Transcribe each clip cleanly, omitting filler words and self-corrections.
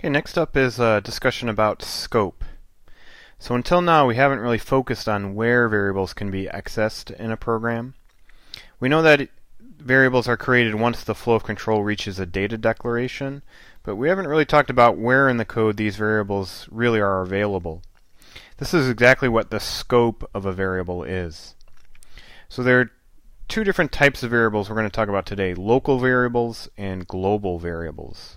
Okay, next up is a discussion about scope. So until now we haven't really focused on where variables can be accessed in a program. We know that variables are created once the flow of control reaches a data declaration, but we haven't really talked about where in the code these variables really are available. This is exactly what the scope of a variable is. So there are two different types of variables we're going to talk about today: local variables and global variables.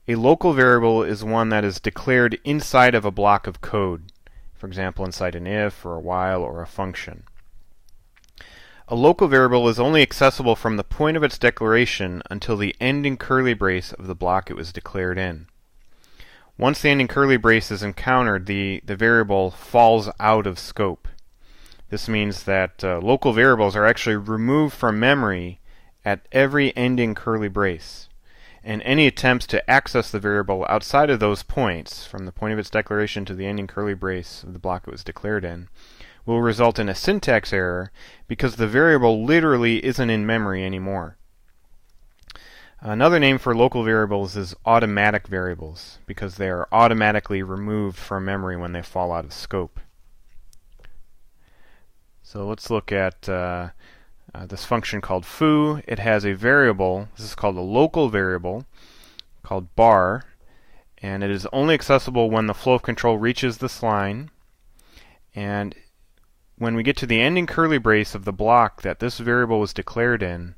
A local variable is one that is declared inside of a block of code, for example inside an if or a while or a function. A local variable is only accessible from the point of its declaration until the ending curly brace of the block it was declared in. Once the ending curly brace is encountered, the variable falls out of scope. This means that local variables are actually removed from memory at every ending curly brace. And any attempts to access the variable outside of those points, from the point of its declaration to the ending curly brace of the block it was declared in, will result in a syntax error because the variable literally isn't in memory anymore. Another name for local variables is automatic variables, because they are automatically removed from memory when they fall out of scope. So let's look at this function called foo. It has a variable, this is called a local variable, called bar, and it is only accessible when the flow of control reaches this line, and when we get to the ending curly brace of the block that this variable was declared in,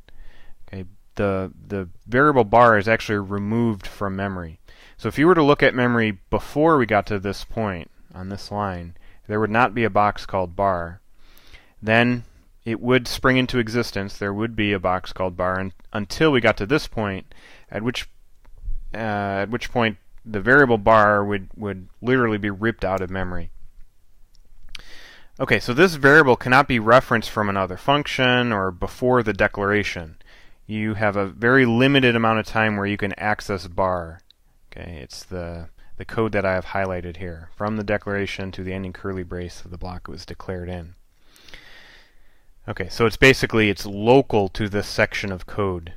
okay, the variable bar is actually removed from memory. So if you were to look at memory before we got to this point on this line, there would not be a box called bar. Then it would spring into existence. There would be a box called bar until we got to this point, at which point the variable bar would literally be ripped out of memory. Okay, so this variable cannot be referenced from another function or before the declaration. You have a very limited amount of time where you can access bar. Okay, it's the code that I have highlighted here, from the declaration to the ending curly brace of the block it was declared in. Okay, so it's local to this section of code,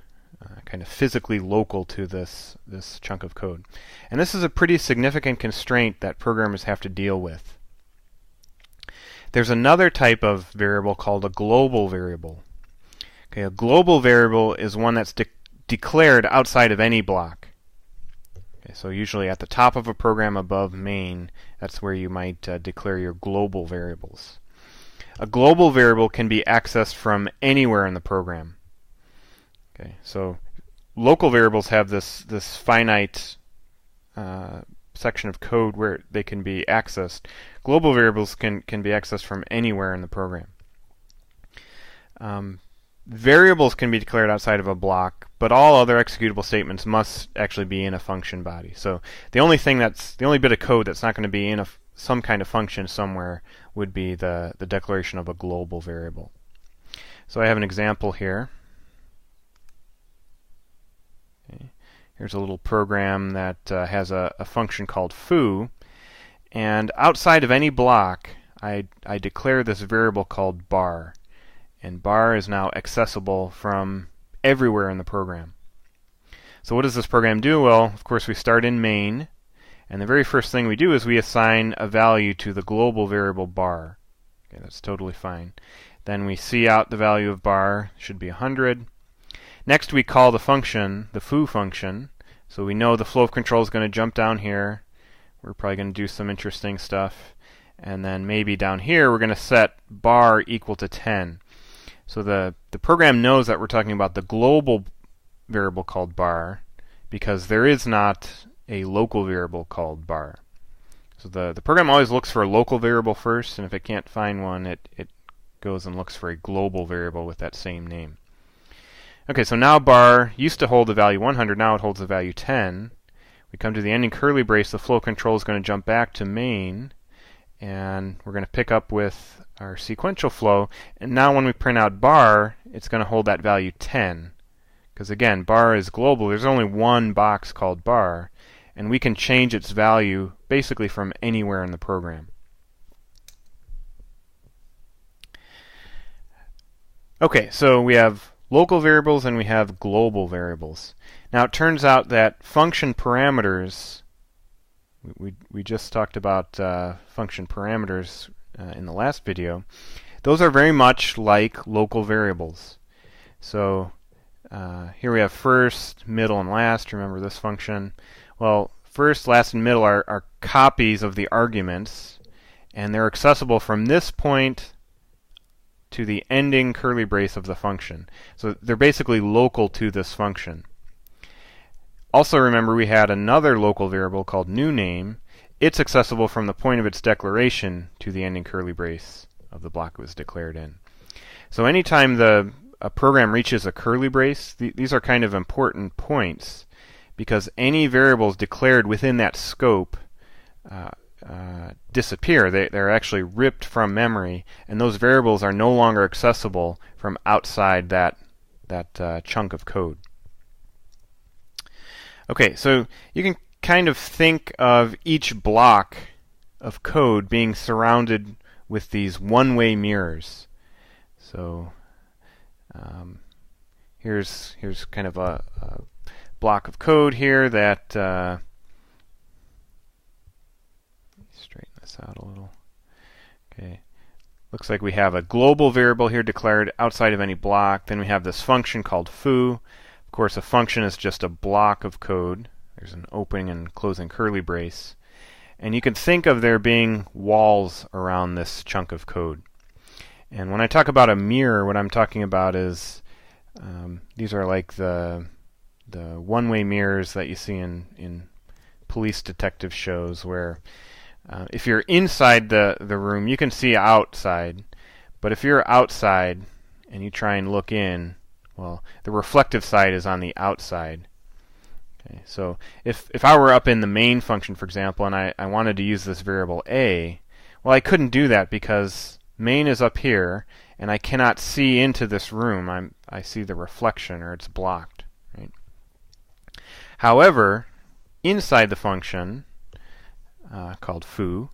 kind of physically local to this chunk of code. And this is a pretty significant constraint that programmers have to deal with. There's another type of variable called a global variable. Okay, a global variable is one that's declared outside of any block. Okay, so usually at the top of a program above main, that's where you might declare your global variables. A global variable can be accessed from anywhere in the program. Okay, so local variables have this finite section of code where they can be accessed. Global variables can be accessed from anywhere in the program. Variables can be declared outside of a block, but all other executable statements must actually be in a function body. So the only bit of code that's not going to be in some kind of function somewhere would be the declaration of a global variable. So I have an example here. Okay. Here's a little program that has a function called foo, and outside of any block I declare this variable called bar, and bar is now accessible from everywhere in the program. So what does this program do? Well, of course we start in main, and the very first thing we do is we assign a value to the global variable bar. Okay, that's totally fine. Then we see out the value of bar, should be 100. Next we call the function, the foo function. So we know the flow of control is going to jump down here. We're probably going to do some interesting stuff. And then maybe down here we're going to set bar equal to 10. So the program knows that we're talking about the global variable called bar, because there is not a local variable called bar. So the program always looks for a local variable first, and if it can't find one, it goes and looks for a global variable with that same name. Okay, so now bar used to hold the value 100, now it holds the value 10. We come to the ending curly brace, the flow control is going to jump back to main, and we're going to pick up with our sequential flow, and now when we print out bar, it's going to hold that value 10. Because again, bar is global, there's only one box called bar, and we can change its value basically from anywhere in the program. Okay, so we have local variables and we have global variables. Now it turns out that function parameters We just talked about function parameters in the last video. Those are very much like local variables. So here we have first, middle, and last. Remember this function. Well, first, last, and middle are copies of the arguments, and they're accessible from this point to the ending curly brace of the function. So they're basically local to this function. Also remember we had another local variable called newName. It's accessible from the point of its declaration to the ending curly brace of the block it was declared in. So anytime a program reaches a curly brace, these are kind of important points, because any variables declared within that scope disappear. They're actually ripped from memory, and those variables are no longer accessible from outside that chunk of code. Okay, so you can kind of think of each block of code being surrounded with these one-way mirrors. So here's kind of a block of code here that straighten this out a little. Okay, looks like we have a global variable here declared outside of any block. Then we have this function called foo. Of course, a function is just a block of code. There's an opening and closing curly brace. And you can think of there being walls around this chunk of code. And when I talk about a mirror, what I'm talking about is these are like the one-way mirrors that you see in police detective shows, where if you're inside the room, you can see outside. But if you're outside and you try and look in, well, the reflective side is on the outside. Okay, so if I were up in the main function, for example, and I wanted to use this variable a, well, I couldn't do that because main is up here, and I cannot see into this room. I see the reflection, or it's blocked. Right? However, inside the function called foo,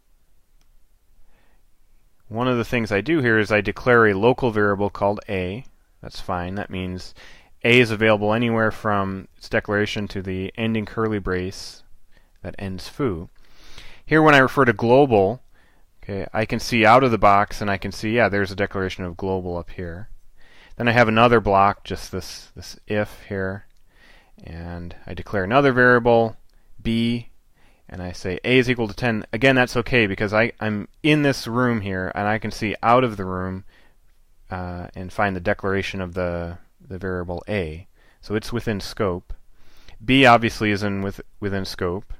one of the things I do here is I declare a local variable called a. That's fine. That means a is available anywhere from its declaration to the ending curly brace that ends foo. Here, when I refer to global, okay, I can see out of the box, and I can see, yeah, there's a declaration of global up here. Then I have another block, just this if here, and I declare another variable, b, and I say a is equal to 10. Again, that's okay, because I'm in this room here, and I can see out of the room and find the declaration of the variable a. So it's within scope. B obviously is within scope,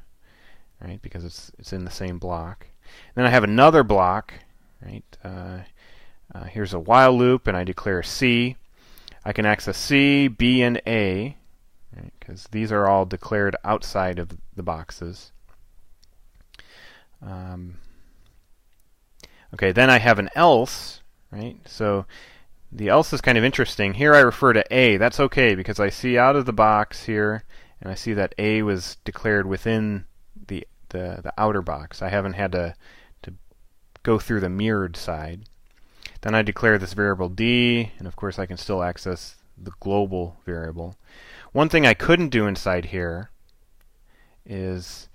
right? Because it's in the same block. Then I have another block, right? Here's a while loop, and I declare C. I can access C, B, and A, right? Because these are all declared outside of the boxes. Okay, then I have an else. Right? So the else is kind of interesting. Here I refer to A. That's okay, because I see out of the box here, and I see that A was declared within the outer box. I haven't had to go through the mirrored side. Then I declare this variable D, and of course I can still access the global variable. One thing I couldn't do inside here is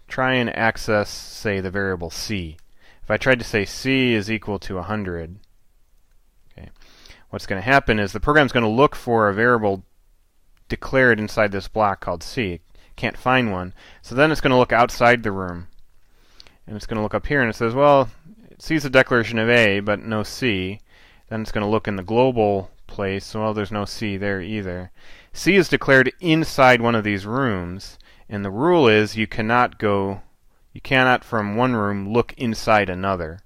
try and access, say, the variable C. If I tried to say C is equal to 100, okay, what's going to happen is the program's going to look for a variable declared inside this block called C. It can't find one. So then it's going to look outside the room. And it's going to look up here, and it says, well, it sees a declaration of A, but no C. Then it's going to look in the global place. So, well, there's no C there either. C is declared inside one of these rooms, and the rule is you cannot from one room look inside another.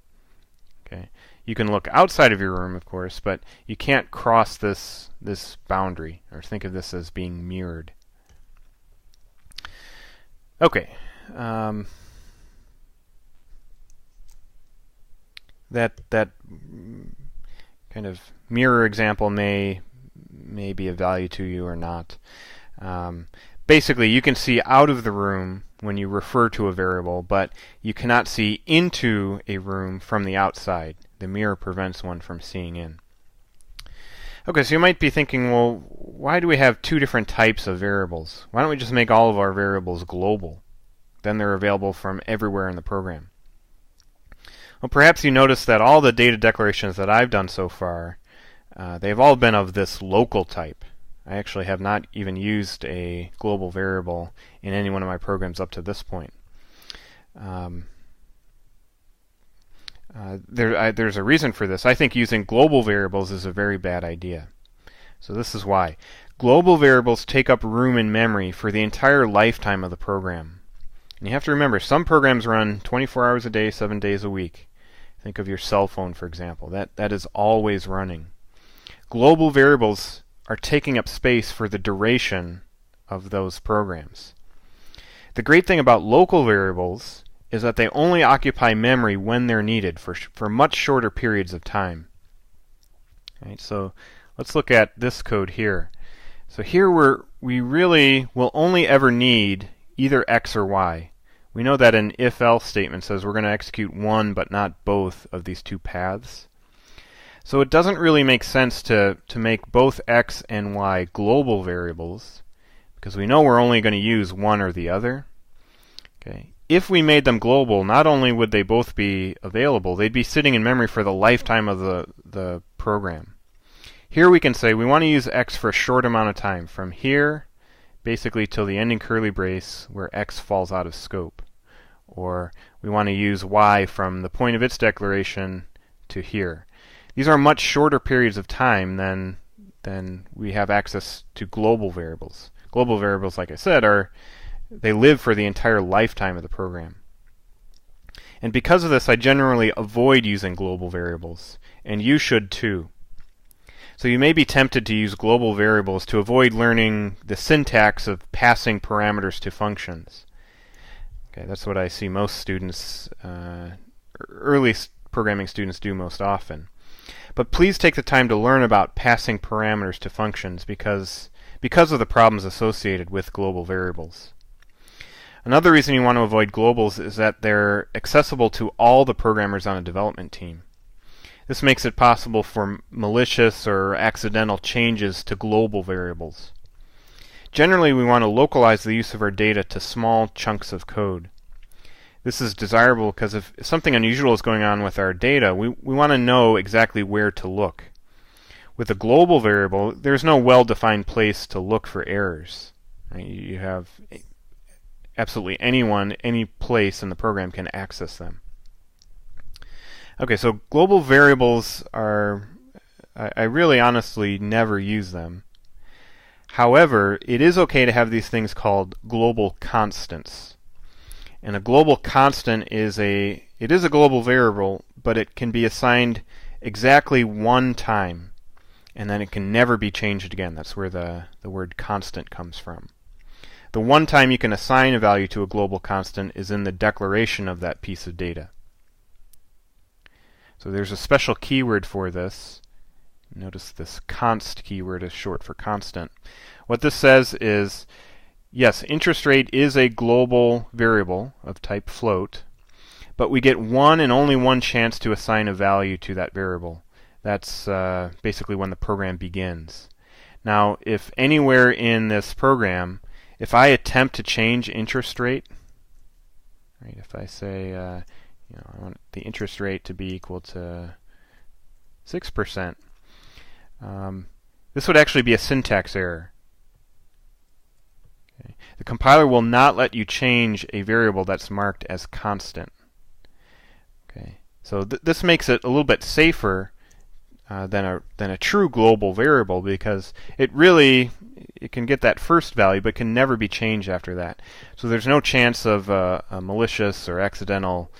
Okay, you can look outside of your room, of course, but you can't cross this boundary, or think of this as being mirrored. Okay, that kind of mirror example may be of value to you or not. Basically, you can see out of the room when you refer to a variable, but you cannot see into a room from the outside. The mirror prevents one from seeing in. Okay, so you might be thinking, well, why do we have two different types of variables? Why don't we just make all of our variables global? then they're available from everywhere in the program. Well, perhaps you noticed that all the data declarations that I've done so far, they've all been of this local type. I actually have not even used a global variable in any one of my programs up to this point. There's a reason for this. I think using global variables is a very bad idea. So this is why. Global variables take up room in memory for the entire lifetime of the program. And you have to remember, some programs run 24 hours a day, 7 days a week. Think of your cell phone, for example. That is always running. Global variables are taking up space for the duration of those programs. The great thing about local variables is that they only occupy memory when they're needed for much shorter periods of time. Right, so let's look at this code here. So here we really will only ever need either x or y. We know that an if-else statement says we're going to execute one but not both of these two paths. So it doesn't really make sense to make both x and y global variables, because we know we're only going to use one or the other. Okay. If we made them global, not only would they both be available, they'd be sitting in memory for the lifetime of the program. Here we can say we want to use x for a short amount of time, from here basically till the ending curly brace where x falls out of scope. Or we want to use y from the point of its declaration to here. These are much shorter periods of time than we have access to global variables. Global variables, like I said, they live for the entire lifetime of the program. And because of this, I generally avoid using global variables, and you should too. So you may be tempted to use global variables to avoid learning the syntax of passing parameters to functions. Okay, that's what I see most students, early programming students, do most often. But please take the time to learn about passing parameters to functions because of the problems associated with global variables. Another reason you want to avoid globals is that they're accessible to all the programmers on a development team. This makes it possible for malicious or accidental changes to global variables. Generally, we want to localize the use of our data to small chunks of code. This is desirable because if something unusual is going on with our data, we want to know exactly where to look. With a global variable, there's no well-defined place to look for errors. Right? You have absolutely anyone, any place in the program can access them. Okay, so global variables are, I really honestly never use them. However, it is okay to have these things called global constants. And a global constant is a global variable, but it can be assigned exactly one time, and then it can never be changed again. That's where the word constant comes from. The one time you can assign a value to a global constant is in the declaration of that piece of data. So there's a special keyword for this. Notice this const keyword is short for constant. What this says is, yes, interest rate is a global variable of type float, but we get one and only one chance to assign a value to that variable. That's basically when the program begins. Now, if anywhere in this program, if I attempt to change interest rate, right, if I say, I want the interest rate to be equal to 6%, this would actually be a syntax error. Okay. The compiler will not let you change a variable that's marked as constant. Okay. So this makes it a little bit safer than a true global variable, because it can get that first value but can never be changed after that. So there's no chance of a malicious or accidental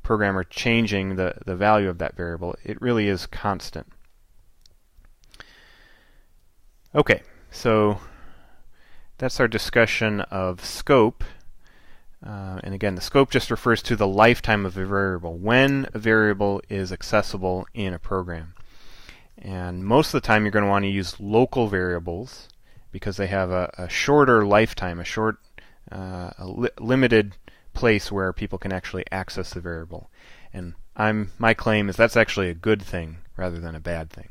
programmer changing the value of that variable. It really is constant. Okay, so that's our discussion of scope. And again, the scope just refers to the lifetime of a variable, when a variable is accessible in a program. And most of the time you're going to want to use local variables because they have a shorter lifetime, a limited place where people can actually access the variable. And my claim is that's actually a good thing rather than a bad thing.